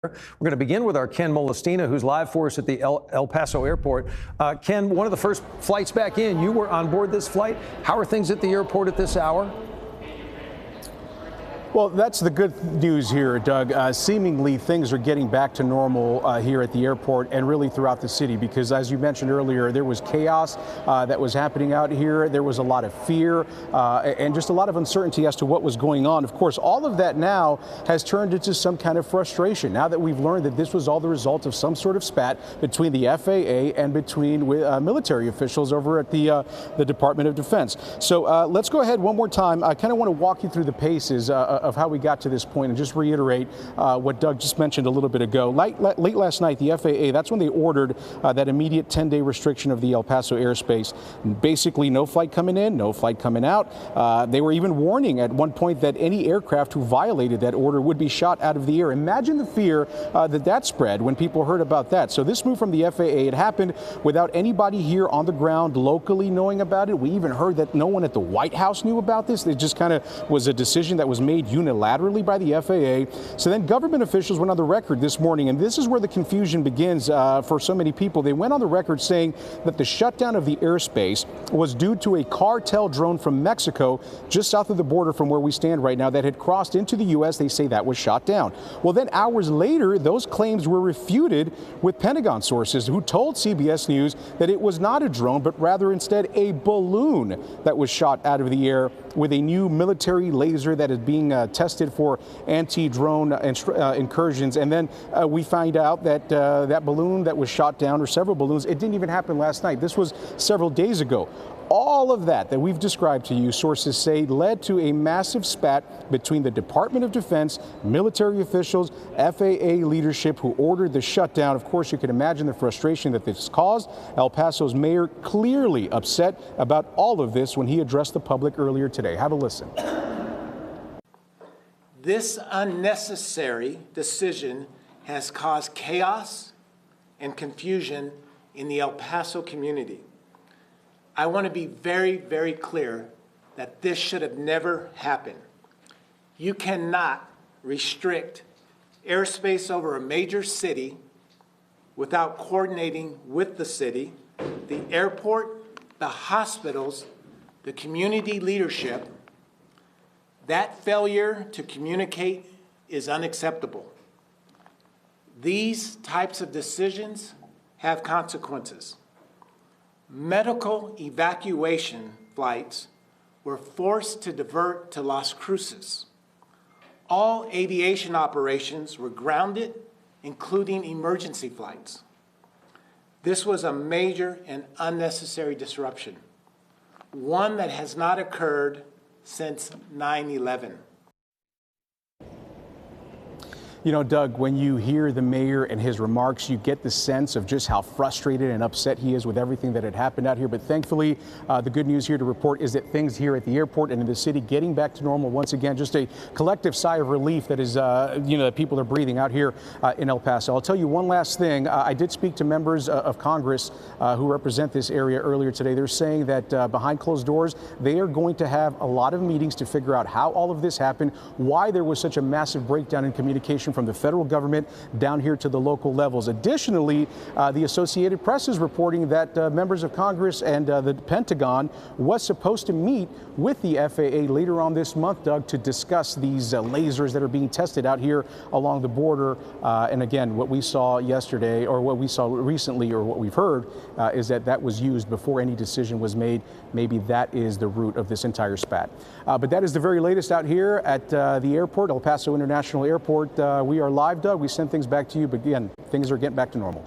We're going to begin with our Ken Molestina, who's live for us at the El Paso airport. Ken, one of the first flights back in, you were on board this flight. How are things at the airport at this hour? Well, that's the good news here, Doug. Seemingly things are getting back to normal here at the airport and really throughout the city, because as you mentioned earlier, there was chaos that was happening out here. There was a lot of fear and just a lot of uncertainty as to what was going on. Of course, all of that now has turned into some kind of frustration now that we've learned that this was all the result of some sort of spat between the FAA and between military officials over at the Department of Defense. So let's go ahead one more time. I kind of want to walk you through the paces of how we got to this point and just reiterate what Doug just mentioned a little bit ago. Late last night, the FAA, that's when they ordered that immediate 10-day restriction of the El Paso airspace. Basically, no flight coming in, no flight coming out. They were even warning at one point that any aircraft who violated that order would be shot out of the air. Imagine the fear that spread when people heard about that. So this move from the FAA, it happened without anybody here on the ground locally knowing about it. We even heard that no one at the White House knew about this. It just kind of was a decision that was made unilaterally by the FAA. So then government officials went on the record this morning, and this is where the confusion begins for so many people. They went on the record saying that the shutdown of the airspace was due to a cartel drone from Mexico just south of the border from where we stand right now that had crossed into the U.S. They say that was shot down. Well, then hours later, those claims were refuted with Pentagon sources who told CBS News that it was not a drone, but rather instead a balloon that was shot out of the air with a new military laser that is being tested for anti-drone incursions. And then we find out that that balloon that was shot down, or several balloons, it didn't even happen last night. This was several days ago. All of that we've described to you, sources say, led to a massive spat between the Department of Defense, military officials, FAA leadership who ordered the shutdown. Of course, you can imagine the frustration that this caused. El Paso's mayor clearly upset about all of this when he addressed the public earlier today. Have a listen. This unnecessary decision has caused chaos and confusion in the El Paso community. I want to be very, very clear that this should have never happened. You cannot restrict airspace over a major city without coordinating with the city, the airport, the hospitals, the community leadership. That failure to communicate is unacceptable. These types of decisions have consequences. Medical evacuation flights were forced to divert to Las Cruces. All aviation operations were grounded, including emergency flights. This was a major and unnecessary disruption, one that has not occurred since 9/11. You know, Doug, when you hear the mayor and his remarks, you get the sense of just how frustrated and upset he is with everything that had happened out here. But thankfully, the good news here to report is that things here at the airport and in the city getting back to normal once again. Just a collective sigh of relief that is, that people are breathing out here in El Paso. I'll tell you one last thing. I did speak to members of Congress who represent this area earlier today. They're saying that behind closed doors, they are going to have a lot of meetings to figure out how all of this happened, why there was such a massive breakdown in communication from the federal government down here to the local levels. Additionally, the Associated Press is reporting that members of Congress and the Pentagon was supposed to meet with the FAA later on this month, Doug, to discuss these lasers that are being tested out here along the border. And again, what we saw yesterday, or what we saw recently, or what we've heard, is that was used before any decision was made. Maybe that is the root of this entire spat. But that is the very latest out here at the airport, El Paso International Airport. We are live, Doug. We send things back to you, but again, things are getting back to normal.